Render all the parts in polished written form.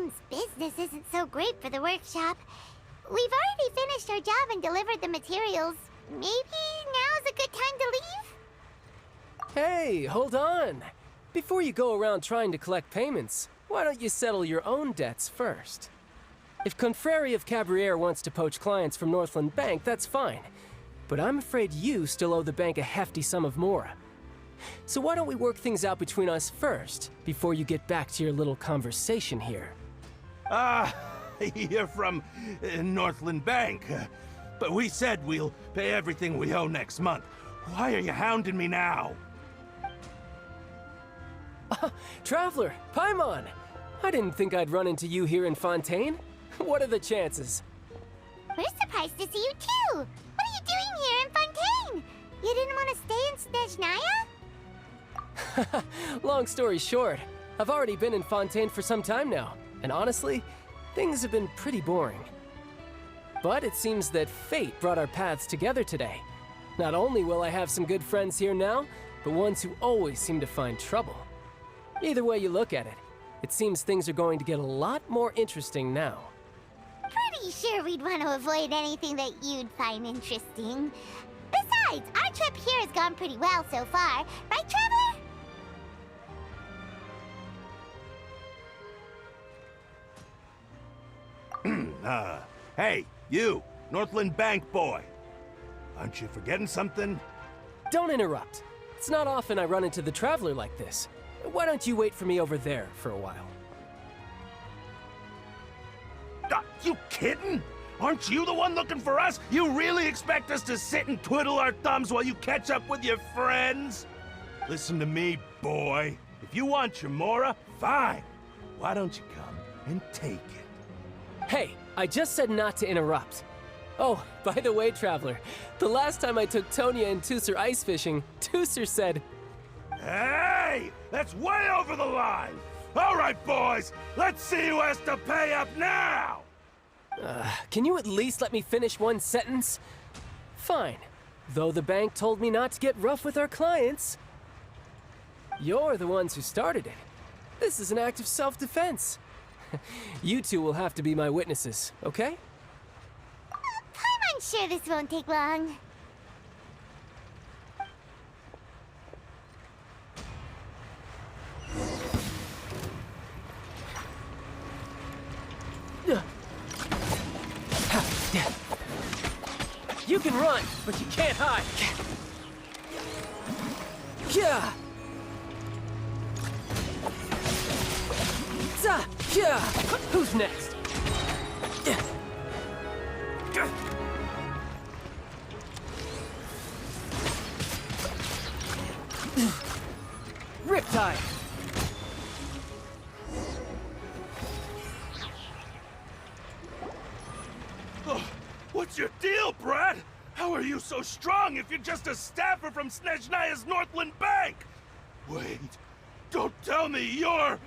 seems business isn't so great for the workshop. We've already finished our job and delivered the materials. Maybe now's a good time to leave? Hey, hold on. Before you go around trying to collect payments, why don't you settle your own debts first? If Confrérie of Cabriere wants to poach clients from Northland Bank, that's fine. But I'm afraid you still owe the bank a hefty sum of mora. So why don't we work things out between us first, before you get back to your little conversation here? You're from Northland Bank. But we said we'll pay everything we owe next month. Why are you hounding me now? Traveler, Paimon! I didn't think I'd run into you here in Fontaine. What are the chances? We're surprised to see you too! What are you doing here in Fontaine? You didn't want to stay in Snezhnaya? Long story short, I've already been in Fontaine for some time now, and honestly, things have been pretty boring. But it seems that fate brought our paths together today. Not only will I have some good friends here now, but ones who always seem to find trouble. Either way you look at it, it seems things are going to get a lot more interesting now. Pretty sure we'd want to avoid anything that you'd find interesting. Besides, our trip here has gone pretty well so far, right, Trevor? Hey, you, Northland Bank boy. Aren't you forgetting something? Don't interrupt. It's not often I run into the Traveler like this. Why don't you wait for me over there for a while? You kidding? Aren't you the one looking for us? You really expect us to sit and twiddle our thumbs while you catch up with your friends? Listen to me, boy. If you want your mora, fine. Why don't you come and take it? Hey, I just said not to interrupt. Oh, by the way, Traveler, the last time I took Tonya and Tusser ice fishing, Tusser said, "Hey! That's way over the line! All right, boys, let's see who has to pay up now!" Can you at least let me finish one sentence? Fine. Though the bank told me not to get rough with our clients. You're the ones who started it. This is an act of self-defense. You two will have to be my witnesses, okay? I'm sure this won't take long. You can run, but you can't hide. Yeah. Yeah. Who's next? Riptide. What's your deal, Brad? How are you so strong if you're just a staffer from Snezhnaya's Northland Bank? Wait, don't tell me you're...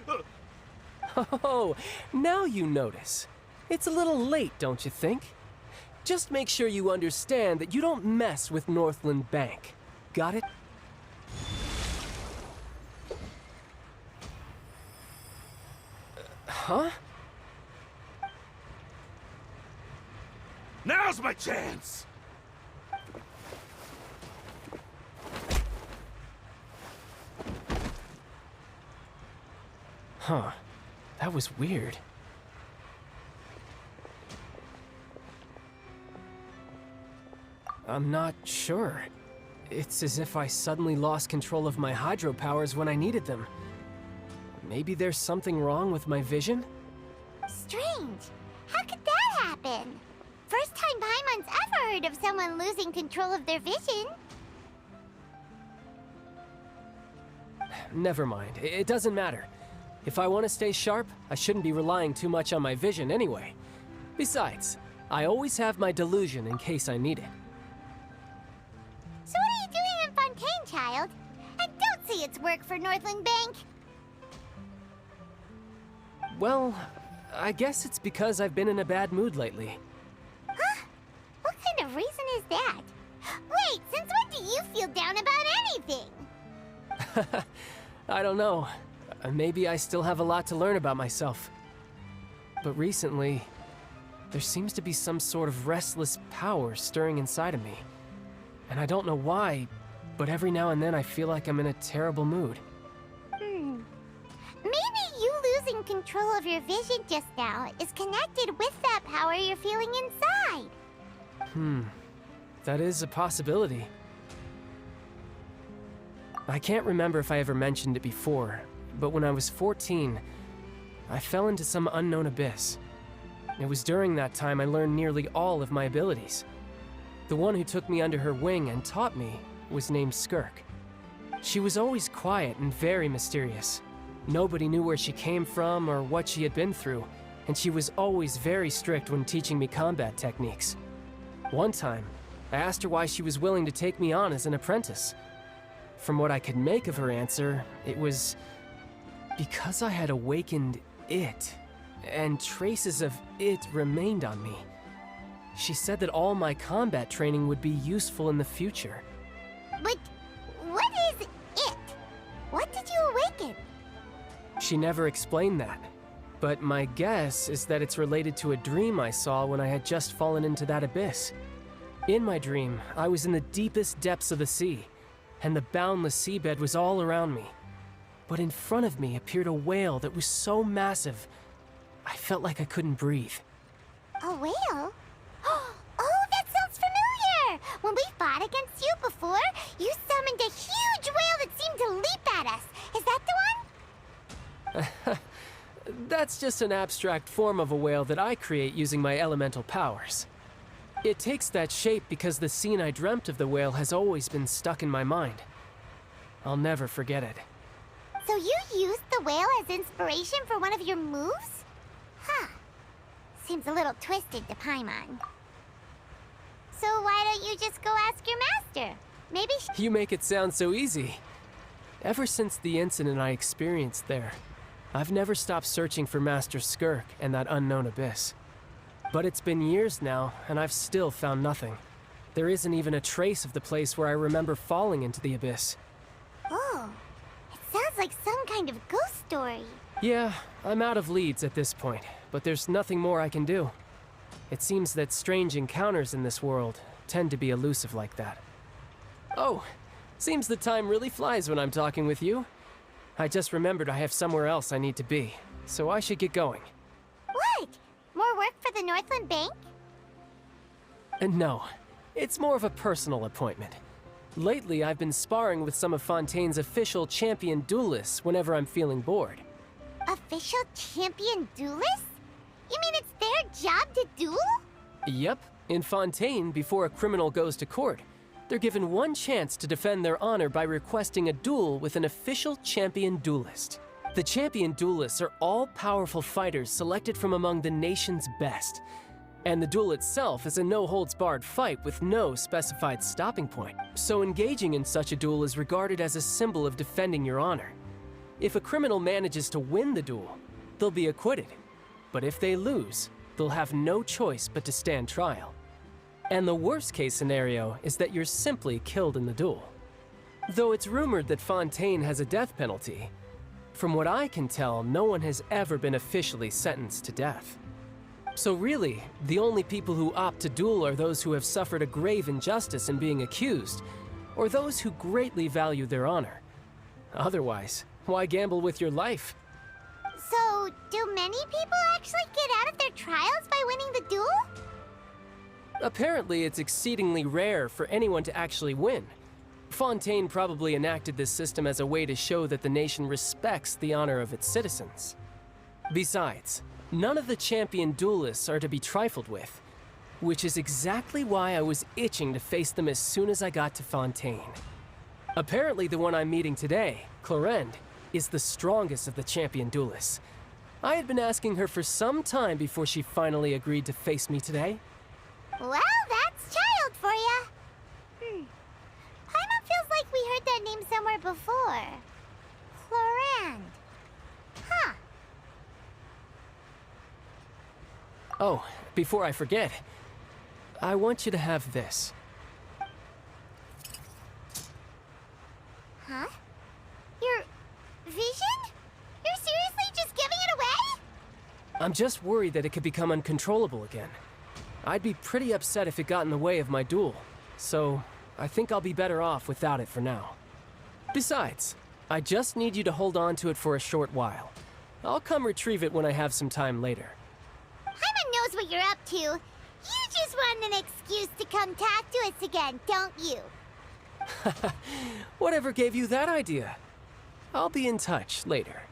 Oh, now you notice. It's a little late, don't you think? Just make sure you understand that you don't mess with Northland Bank. Got it? Huh? Now's my chance! Huh. That was weird. I'm not sure. It's as if I suddenly lost control of my hydro powers when I needed them. Maybe there's something wrong with my vision? Strange. How could that happen? First time Paimon's ever heard of someone losing control of their vision. Never mind. It doesn't matter. If I want to stay sharp, I shouldn't be relying too much on my vision anyway. Besides, I always have my delusion in case I need it. So what are you doing in Fontaine, child? And don't say it's work for Northland Bank. Well, I guess it's because I've been in a bad mood lately. Huh? What kind of reason is that? Wait, since when do you feel down about anything? I don't know. Maybe I still have a lot to learn about myself. but recently, there seems to be some sort of restless power stirring inside of me. And I don't know why, but every now and then I feel like I'm in a terrible mood. Maybe you losing control of your vision just now is connected with that power you're feeling inside. That is a possibility. I can't remember if I ever mentioned it before, but when I was 14, I fell into some unknown abyss. It was during that time I learned nearly all of my abilities. The one who took me under her wing and taught me was named Skirk. She was always quiet and very mysterious. Nobody knew where she came from or what she had been through, and she was always very strict when teaching me combat techniques. One time, I asked her why she was willing to take me on as an apprentice. From what I could make of her answer, it was because I had awakened it, and traces of it remained on me. She said that all my combat training would be useful in the future. But what is it? What did you awaken? She never explained that, but my guess is that it's related to a dream I saw when I had just fallen into that abyss. In my dream, I was in the deepest depths of the sea, and the boundless seabed was all around me. But in front of me appeared a whale that was so massive, I felt like I couldn't breathe. A whale? Oh, that sounds familiar! When we fought against you before, you summoned a huge whale that seemed to leap at us. Is that the one? That's just an abstract form of a whale that I create using my elemental powers. It takes that shape because the scene I dreamt of the whale has always been stuck in my mind. I'll never forget it. So you used the whale as inspiration for one of your moves? Huh. Seems a little twisted to Paimon. So why don't you just go ask your master? Maybe You make it sound so easy. Ever since the incident I experienced there, I've never stopped searching for Master Skirk and that unknown abyss. But it's been years now, and I've still found nothing. There isn't even a trace of the place where I remember falling into the abyss. Oh, it sounds like some kind of ghost story. Yeah, I'm out of leads at this point, but there's nothing more I can do. It seems that strange encounters in this world tend to be elusive like that. Oh, seems the time really flies when I'm talking with you. I just remembered I have somewhere else I need to be, so I should get going. What? More work for the Northland Bank? No, it's more of a personal appointment. Lately, I've been sparring with some of Fontaine's official champion duelists whenever I'm feeling bored. Official champion duelists? You mean it's their job to duel? Yep, in Fontaine, before a criminal goes to court, they're given one chance to defend their honor by requesting a duel with an official champion duelist. The champion duelists are all-powerful fighters selected from among the nation's best. And the duel itself is a no-holds-barred fight with no specified stopping point. So engaging in such a duel is regarded as a symbol of defending your honor. If a criminal manages to win the duel, they'll be acquitted. But if they lose, they'll have no choice but to stand trial. And the worst-case scenario is that you're simply killed in the duel. Though it's rumored that Fontaine has a death penalty, from what I can tell, no one has ever been officially sentenced to death. So really, the only people who opt to duel are those who have suffered a grave injustice in being accused, or those who greatly value their honor. Otherwise, why gamble with your life? So, do many people actually get out of their trials by winning the duel? Apparently, it's exceedingly rare for anyone to actually win. Fontaine probably enacted this system as a way to show that the nation respects the honor of its citizens. Besides, none of the champion duelists are to be trifled with, which is exactly why I was itching to face them as soon as I got to Fontaine. Apparently, the one I'm meeting today, Clorinde, is the strongest of the champion duelists. I had been asking her for some time before she finally agreed to face me today. Well, that's Childe for ya. Paimon feels like we heard that name somewhere before. Clorinde. Huh. Oh, before I forget, I want you to have this. Huh? Your vision? You're seriously just giving it away? I'm just worried that it could become uncontrollable again. I'd be pretty upset if it got in the way of my duel, so I think I'll be better off without it for now. Besides, I just need you to hold on to it for a short while. I'll come retrieve it when I have some time later. Paimon knows what you're up to. You just want an excuse to come talk to us again, don't you? Whatever gave you that idea? I'll be in touch later.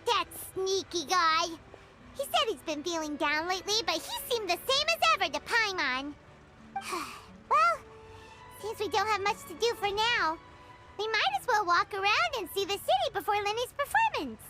That sneaky guy. He said he's been feeling down lately, but he seemed the same as ever to Paimon. Well, since we don't have much to do for now, we might as well walk around and see the city before Lenny's performance.